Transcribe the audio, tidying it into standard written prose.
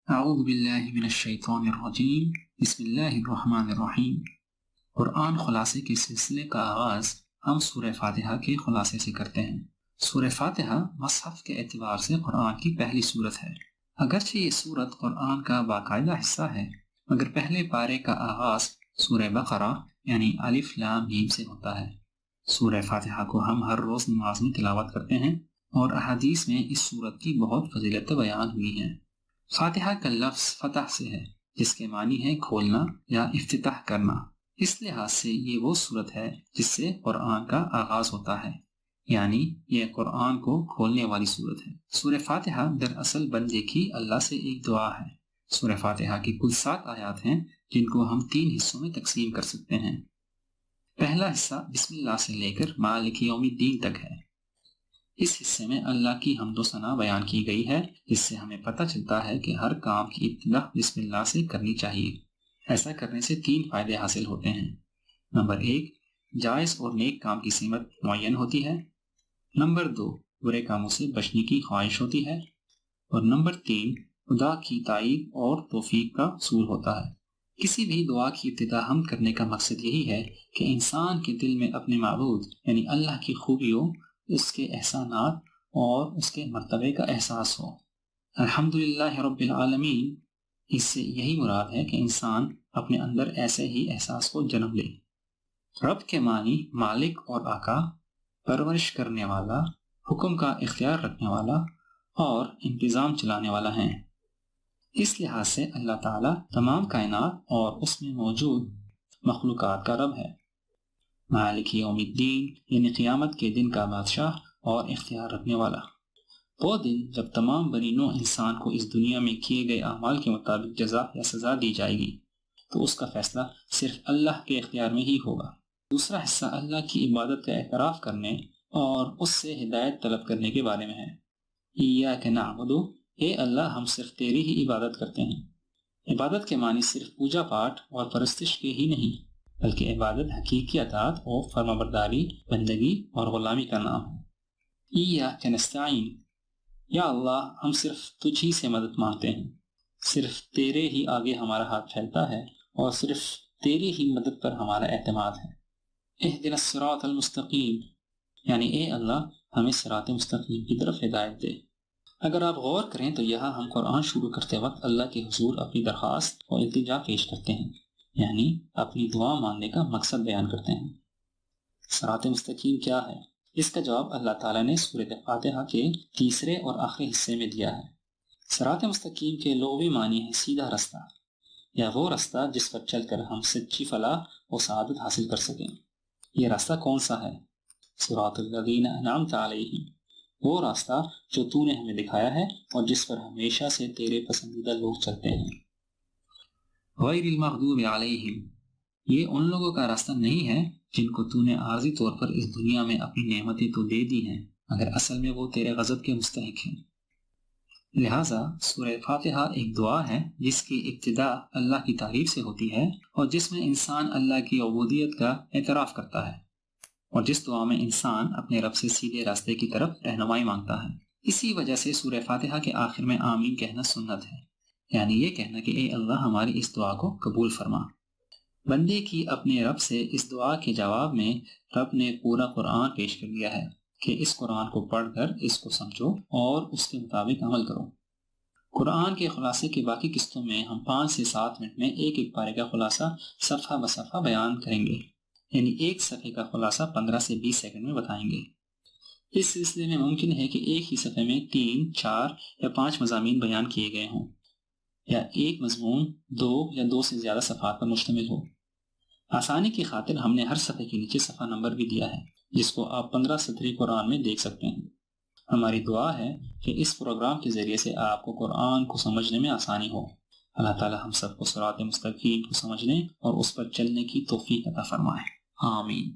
اعوذ باللہ من الشیطان الرجیم بسم اللہ الرحمن الرحیم۔ قرآن خلاصے کے سلسلے کا آغاز ہم سورہ فاتحہ کے خلاصے سے کرتے ہیں۔ سورہ فاتحہ مصحف کے اعتبار سے قرآن کی پہلی سورت ہے۔ اگرچہ یہ سورت قرآن کا باقاعدہ حصہ ہے مگر پہلے پارے کا آغاز سورہ بقرہ یعنی الف لام میم سے ہوتا ہے۔ سورہ فاتحہ کو ہم ہر روز نماز میں تلاوت کرتے ہیں اور احادیث میں اس سورت کی بہت فضیلتیں بیان ہوئی ہیں۔ فاتحہ کا لفظ فتح سے ہے جس کے معنی ہے کھولنا یا افتتاح کرنا۔ اس لحاظ سے یہ وہ سورت ہے جس سے قرآن کا آغاز ہوتا ہے، یعنی یہ قرآن کو کھولنے والی سورت ہے۔ سورہ فاتحہ دراصل بندے کی اللہ سے ایک دعا ہے۔ سورہ فاتحہ کی کل 7 آیات ہیں جن کو ہم 3 حصوں میں تقسیم کر سکتے ہیں۔ پہلا حصہ بسم اللہ سے لے کر مالک یوم الدین تک ہے۔ اس حصے میں اللہ کی حمد و ثنا بیان کی گئی ہے جس سے ہمیں پتہ چلتا ہے کہ ہر کام کی ابتدا بسم اللہ سے کرنی چاہیے۔ ایسا کرنے سے 3 فائدے حاصل ہوتے ہیں۔ نمبر 1، جائز اور نیک کام کی سمت معین ہوتی ہے۔ نمبر 2، برے کاموں سے بچنے کی خواہش ہوتی ہے۔ اور نمبر 3، خدا کی تائید اور توفیق کا حصول ہوتا ہے۔ کسی بھی دعا کی ابتدا ہم کرنے کا مقصد یہی ہے کہ انسان کے دل میں اپنے معبود یعنی اللہ کی خوبیوں، اس کے احسانات اور اس کے مرتبے کا احساس ہو۔ الحمدللہ رب العالمین، اس سے یہی مراد ہے کہ انسان اپنے اندر ایسے ہی احساس کو جنم لے۔ رب کے معنی مالک اور آقا، پرورش کرنے والا، حکم کا اختیار رکھنے والا اور انتظام چلانے والا ہیں۔ اس لحاظ سے اللہ تعالیٰ تمام کائنات اور اس میں موجود مخلوقات کا رب ہے۔ مالک یوم الدین یعنی قیامت کے دن کا بادشاہ اور اختیار رکھنے والا۔ وہ دن جب تمام بنی نوع انسان کو اس دنیا میں کیے گئے اعمال کے مطابق جزا یا سزا دی جائے گی تو اس کا فیصلہ صرف اللہ کے اختیار میں ہی ہوگا۔ دوسرا حصہ اللہ کی عبادت کا اعتراف کرنے اور اس سے ہدایت طلب کرنے کے بارے میں ہے۔ ایاک نعبد، اے اللہ ہم صرف تیری ہی عبادت کرتے ہیں۔ عبادت کے معنی صرف پوجا پاٹ اور پرستش کے ہی نہیں بلکہ عبادت حقیقی اطاعت اور فرمانبرداری، بندگی اور غلامی کا نام ہے۔ ایاک نستعین، یا اللہ ہم صرف تجھ ہی سے مدد مانگتے ہیں، صرف تیرے ہی آگے ہمارا ہاتھ پھیلتا ہے اور صرف تیری ہی مدد پر ہمارا اعتماد ہے۔ اہدنا الصراط المستقیم، یعنی اے اللہ ہمیں صراط مستقیم کی طرف ہدایت دے۔ اگر آپ غور کریں تو یہاں ہم قرآن شروع کرتے وقت اللہ کے حضور اپنی درخواست اور التجا پیش کرتے ہیں، یعنی اپنی دعا ماننے کا مقصد بیان کرتے ہیں۔ صراط مستقیم کیا ہے؟ اس کا جواب اللہ تعالیٰ نے سورۃ فاتحہ کے تیسرے اور آخری حصے میں دیا ہے۔ صراط مستقیم کے لغوی معنی ہے سیدھا رستہ، یا وہ رستہ جس پر چل کر ہم سچی فلاح و سعادت حاصل کر سکیں۔ یہ راستہ کون سا ہے؟ صراط الذین انعمت علیہم، وہ راستہ جو تو نے ہمیں دکھایا ہے اور جس پر ہمیشہ سے تیرے پسندیدہ لوگ چلتے ہیں۔ غیر المغضوب علیہم، یہ ان لوگوں کا راستہ نہیں ہے جن کو تو نے عارضی طور پر اس دنیا میں اپنی نعمتیں تو دے دی ہیں مگر اصل میں وہ تیرے غضب کے مستحق ہیں۔ لہٰذا سورہ فاتحہ ایک دعا ہے جس کی ابتدا اللہ کی تعریف سے ہوتی ہے اور جس میں انسان اللہ کی عبودیت کا اعتراف کرتا ہے، اور جس دعا میں انسان اپنے رب سے سیدھے راستے کی طرف رہنمائی مانگتا ہے۔ اسی وجہ سے سورہ فاتحہ کے آخر میں آمین کہنا سنت ہے، یعنی یہ کہنا کہ اے اللہ ہماری اس دعا کو قبول فرما۔ بندے کی اپنے رب سے اس دعا کے جواب میں رب نے پورا قرآن پیش کر دیا ہے کہ اس قرآن کو پڑھ کر اس کو سمجھو اور اس کے مطابق عمل کرو۔ قرآن کے خلاصے کی باقی قسطوں میں ہم 5 سے 7 منٹ میں ایک پارے کا خلاصہ صفحہ بصفحہ بیان کریں گے، یعنی ایک صفحے کا خلاصہ 15 سے 20 سیکنڈ میں بتائیں گے۔ اس سلسلے میں ممکن ہے کہ ایک ہی صفحے میں 3، 4 یا 5 مضامین بیان کیے گئے ہوں، یا ایک مضمون 2 یا 2 سے زیادہ صفحات پر مشتمل ہو۔ آسانی کی خاطر ہم نے ہر صفحے کے نیچے صفحہ نمبر بھی دیا ہے جس کو آپ 15 سطری قرآن میں دیکھ سکتے ہیں۔ ہماری دعا ہے کہ اس پروگرام کے ذریعے سے آپ کو قرآن کو سمجھنے میں آسانی ہو۔ اللہ تعالی ہم سب کو صراط مستقیم کو سمجھنے اور اس پر چلنے کی توفیق عطا فرمائے، آمین۔